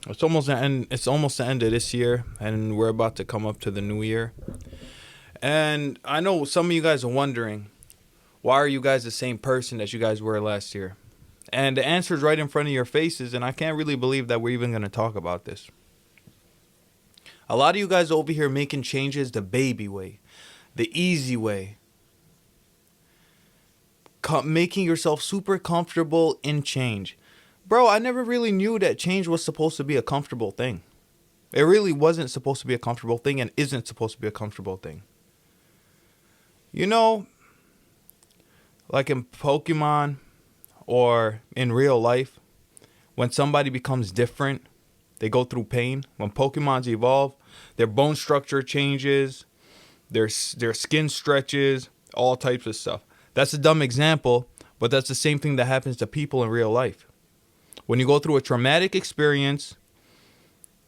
It's almost the end of this year, and we're about to come up to the new year. And I know some of you guys are wondering, why are you guys the same person that you guys were last year? And the answer is right in front of your faces, and I can't really believe that we're even going to talk about this. A lot of you guys over here making changes the baby way, the easy way, making yourself super comfortable in change. Bro, I never really knew that change was supposed to be a comfortable thing. It really wasn't supposed to be a comfortable thing and isn't supposed to be a comfortable thing. You know, like in Pokemon or in real life, when somebody becomes different, they go through pain. When Pokemons evolve, their bone structure changes, their skin stretches, all types of stuff. That's a dumb example, but that's the same thing that happens to people in real life. When you go through a traumatic experience,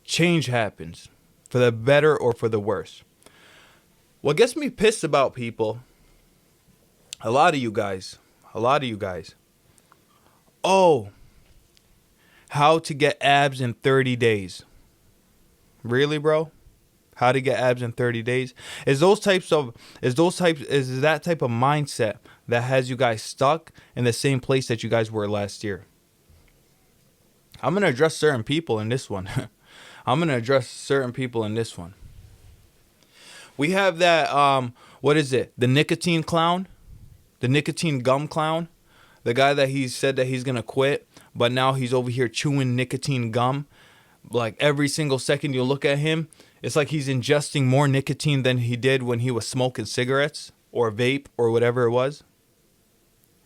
change happens for the better or for the worse. What gets me pissed about people, a lot of you guys, oh, how to get abs in 30 days. Really, bro? How to get abs in 30 days? Is that type of mindset that has you guys stuck in the same place that you guys were last year? I'm going to address certain people in this one. We have that, what is it? The nicotine clown? The nicotine gum clown? The guy that he said that he's going to quit, but now he's over here chewing nicotine gum. Like every single second you look at him, it's like he's ingesting more nicotine than he did when he was smoking cigarettes or vape or whatever it was.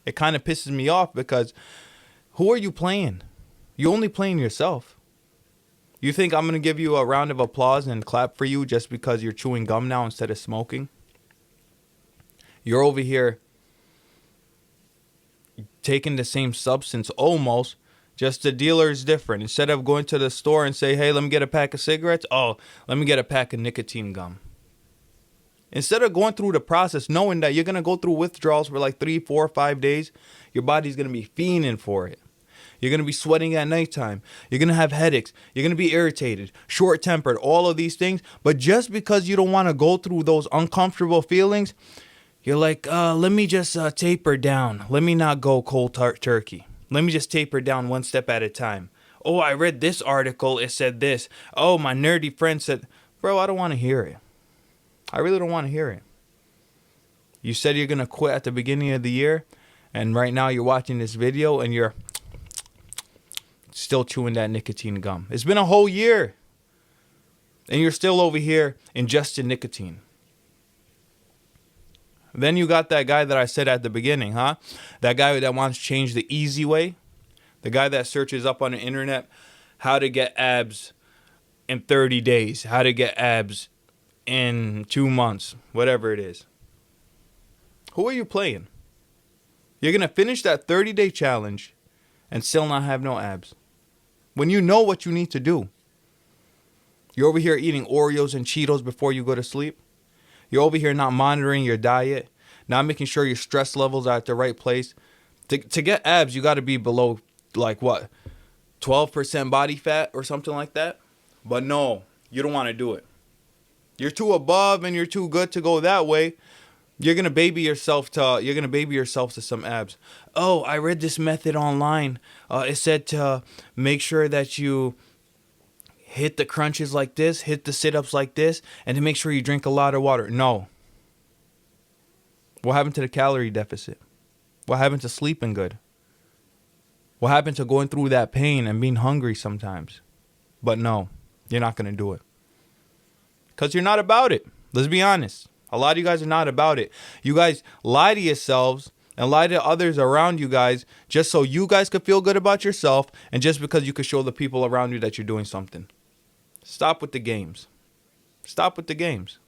It kind of pisses me off because who are you playing? You only playing yourself. You think I'm going to give you a round of applause and clap for you just because you're chewing gum now instead of smoking? You're over here taking the same substance almost, just the dealer is different. Instead of going to the store and say, hey, let me get a pack of cigarettes, oh, let me get a pack of nicotine gum. Instead of going through the process knowing that you're going to go through withdrawals for like 3, 4, 5 days, your body's going to be fiending for it. You're going to be sweating at nighttime. You're going to have headaches. You're going to be irritated, short-tempered, all of these things. But just because you don't want to go through those uncomfortable feelings, you're like, let me just taper down. Let me not go cold turkey. Let me just taper down one step at a time. Oh, I read this article. It said this. Oh, my nerdy friend said, bro, I don't want to hear it. I really don't want to hear it. You said you're going to quit at the beginning of the year, and right now you're watching this video and you're still chewing that nicotine gum. It's been a whole year, and you're still over here ingesting nicotine. Then you got that guy that I said at the beginning, huh? That guy that wants to change the easy way. The guy that searches up on the internet how to get abs in 30 days, how to get abs in 2 months, whatever it is. Who are you playing? You're going to finish that 30-day challenge and still not have no abs. When you know what you need to do. You're over here eating Oreos and Cheetos before you go to sleep. You're over here not monitoring your diet, not making sure your stress levels are at the right place. To get abs, you got to be below, like what, 12% body fat or something like that? But no, you don't want to do it. You're too above and you're too good to go that way. You're gonna baby yourself to some abs. Oh, I read this method online. It said to make sure that you hit the crunches like this, hit the sit-ups like this, and to make sure you drink a lot of water. No. What happened to the calorie deficit? What happened to sleeping good? What happened to going through that pain and being hungry sometimes? But no, you're not gonna do it. Because you're not about it. Let's be honest. A lot of you guys are not about it. You guys lie to yourselves and lie to others around you guys just so you guys could feel good about yourself and just because you could show the people around you that you're doing something. Stop with the games. Stop with the games.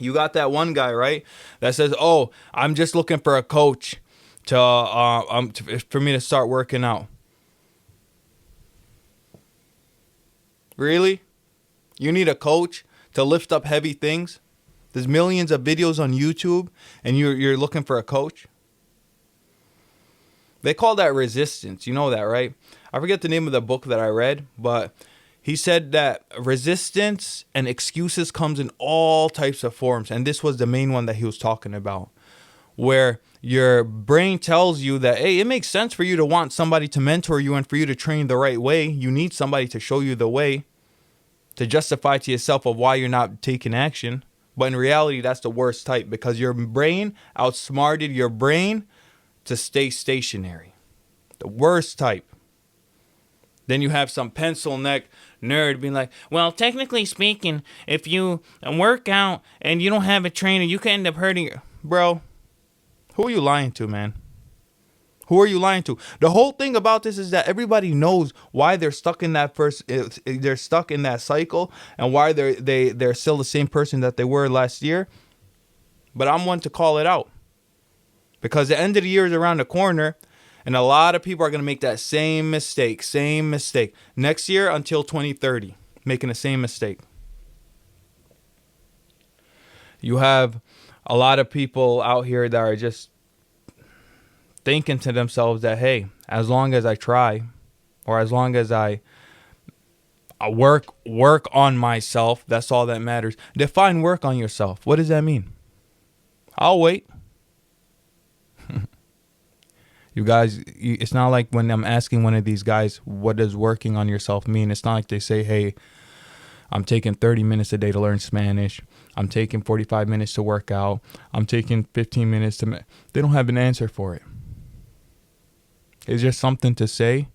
You got that one guy, right, that says, oh, I'm just looking for a coach for me to start working out. Really? You need a coach to lift up heavy things? There's millions of videos on YouTube, and you're looking for a coach? They call that resistance. You know that, right? I forget the name of the book that I read, but he said that resistance and excuses comes in all types of forms. And this was the main one that he was talking about, where your brain tells you that, hey, it makes sense for you to want somebody to mentor you and for you to train the right way. You need somebody to show you the way, to justify to yourself of why you're not taking action. But in reality, that's the worst type, because your brain outsmarted your brain to stay stationary. The worst type. Then you have some pencil neck nerd being like, well, technically speaking, if you work out and you don't have a trainer, you can end up hurting your... Bro, who are you lying to, man? Who are you lying to? The whole thing about this is that everybody knows why they're stuck in that they're stuck in that cycle, and why they're still the same person that they were last year. But I'm one to call it out, because the end of the year is around the corner, and a lot of people are going to make that same mistake next year until 2030, making the same mistake. You have a lot of people out here that are just thinking to themselves that, hey, as long as I try, or as long as I work on myself, that's all that matters. Define work on yourself. What does that mean? I'll wait. You guys, it's not like when I'm asking one of these guys, what does working on yourself mean? It's not like they say, hey, I'm taking 30 minutes a day to learn Spanish. I'm taking 45 minutes to work out. I'm taking 15 minutes to... They don't have an answer for it. It's just something to say,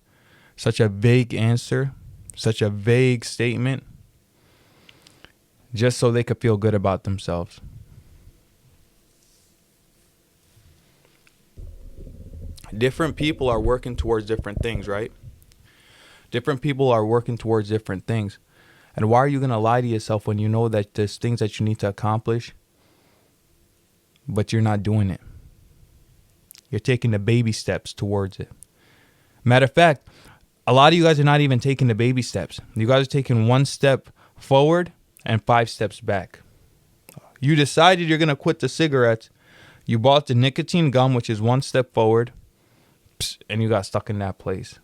such a vague answer, such a vague statement, just so they could feel good about themselves. Different people are working towards different things, right? Different people are working towards different things. And why are you going to lie to yourself when you know that there's things that you need to accomplish, but you're not doing it? You're taking the baby steps towards it. Matter of fact, a lot of you guys are not even taking the baby steps. You guys are taking 1 step forward and 5 steps back. You decided you're going to quit the cigarettes. You bought the nicotine gum, which is 1 step forward, and you got stuck in that place.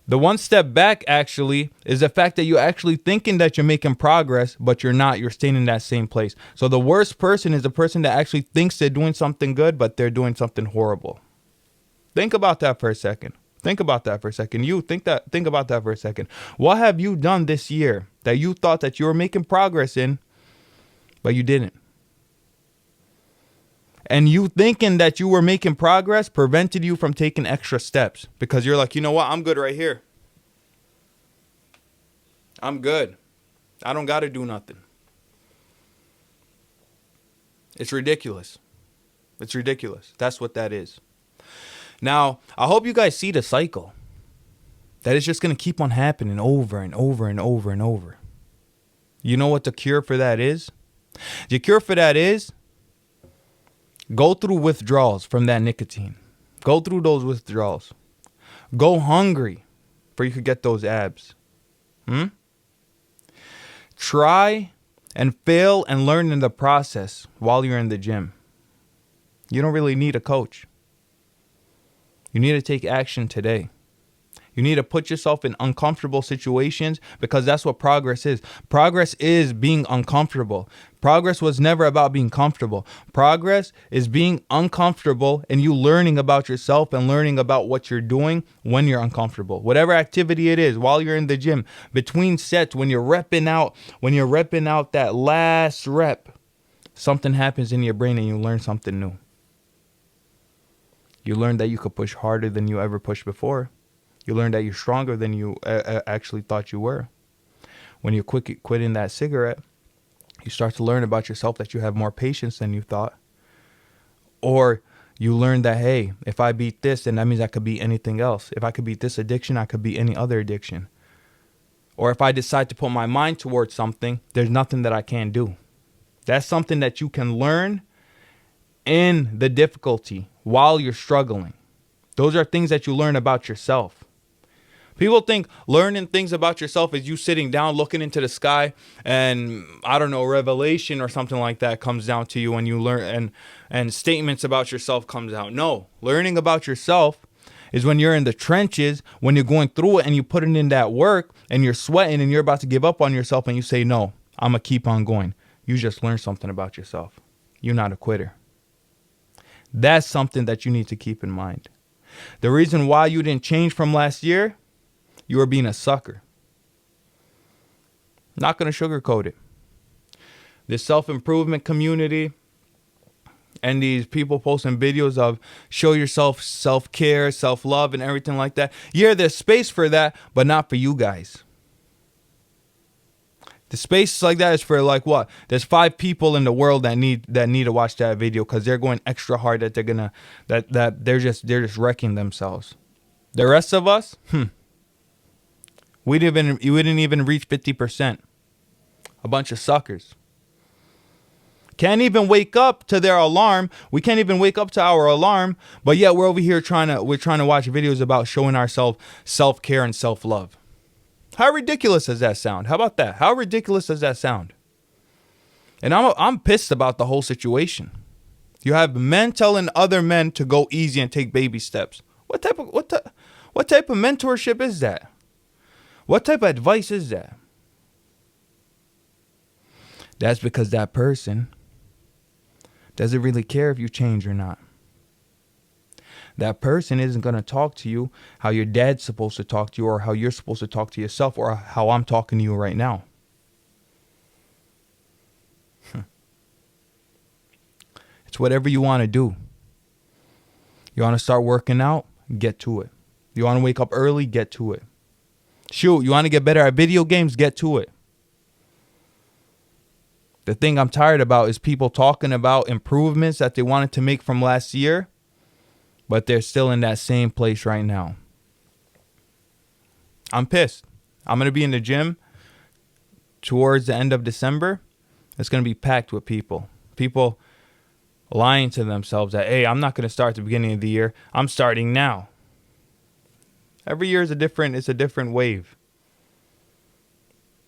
The 1 step back actually is the fact that you're actually thinking that you're making progress, but you're not. You're staying in that same place. So the worst person is the person that actually thinks they're doing something good, but they're doing something horrible. Think about that for a second. Think about that for a second. Think about that for a second. What have you done this year that you thought that you were making progress in, but you didn't? And you thinking that you were making progress prevented you from taking extra steps, because you're like, you know what? I'm good right here. I'm good. I don't got to do nothing. It's ridiculous. It's ridiculous. That's what that is. Now, I hope you guys see the cycle. That it's just going to keep on happening over and over and over and over. You know what the cure for that is? The cure for that is go through withdrawals from that nicotine. Go through those withdrawals. Go hungry for you could get those abs. Try and fail and learn in the process while you're in the gym. You don't really need a coach. You need to take action today. You need to put yourself in uncomfortable situations, because that's what progress is. Progress is being uncomfortable. Progress was never about being comfortable. Progress is being uncomfortable and you learning about yourself and learning about what you're doing when you're uncomfortable. Whatever activity it is, while you're in the gym, between sets, when you're repping out that last rep, something happens in your brain and you learn something new. You learn that you could push harder than you ever pushed before. You learn that you're stronger than you actually thought you were. When you quitting that cigarette, you start to learn about yourself that you have more patience than you thought. Or you learn that, hey, if I beat this, then that means I could beat anything else. If I could beat this addiction, I could beat any other addiction. Or if I decide to put my mind towards something, there's nothing that I can't do. That's something that you can learn in the difficulty while you're struggling. Those are things that you learn about yourself. People think learning things about yourself is you sitting down, looking into the sky, and I don't know, revelation or something like that comes down to you when you learn, and statements about yourself comes out. No, learning about yourself is when you're in the trenches, when you're going through it and you put it in that work and you're sweating and you're about to give up on yourself and you say, no, I'm going to keep on going. You just learned something about yourself. You're not a quitter. That's something that you need to keep in mind. The reason why you didn't change from last year, you were being a sucker. Not going to sugarcoat it. This self-improvement community and these people posting videos of show yourself self-care, self-love, and everything like that. Yeah, there's space for that, but not for you guys. The space like that is for like what? There's 5 people in the world that need to watch that video because they're going extra hard, that they're gonna that they're just wrecking themselves. The rest of us, we didn't even reach 50%. A bunch of suckers. Can't even wake up to their alarm. We can't even wake up to our alarm, but yet we're over here trying to watch videos about showing ourselves self-care and self-love. How ridiculous does that sound? How about that? How ridiculous does that sound? And I'm pissed about the whole situation. You have men telling other men to go easy and take baby steps. What type of mentorship is that? What type of advice is that? That's because that person doesn't really care if you change or not. That person isn't going to talk to you how your dad's supposed to talk to you, or how you're supposed to talk to yourself, or how I'm talking to you right now. It's whatever you want to do. You want to start working out? Get to it. You want to wake up early? Get to it. Shoot, you want to get better at video games? Get to it. The thing I'm tired about is people talking about improvements that they wanted to make from last year, but they're still in that same place right now. I'm pissed. I'm going to be in the gym towards the end of December. It's going to be packed with people. People lying to themselves that, hey, I'm not going to start at the beginning of the year. I'm starting now. Every year is a different wave.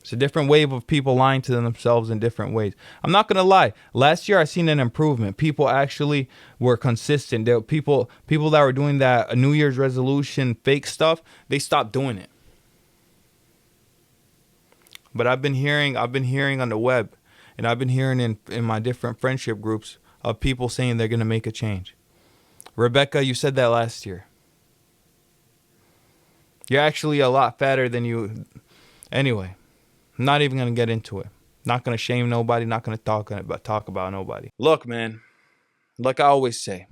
It's a different wave of people lying to themselves in different ways. I'm not going to lie. Last year, I seen an improvement. People actually were consistent. There were people that were doing that New Year's resolution fake stuff. They stopped doing it. But I've been hearing on the web, and I've been hearing in my different friendship groups of people saying they're going to make a change. Rebecca, you said that last year. You're actually a lot fatter than you. Anyway. I'm not even going to get into it. Not going to shame nobody. Not going to talk about nobody. Look, man, like I always say,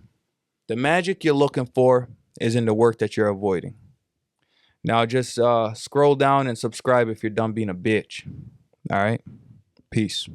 the magic you're looking for is in the work that you're avoiding. Now just scroll down and subscribe if you're done being a bitch. All right? Peace.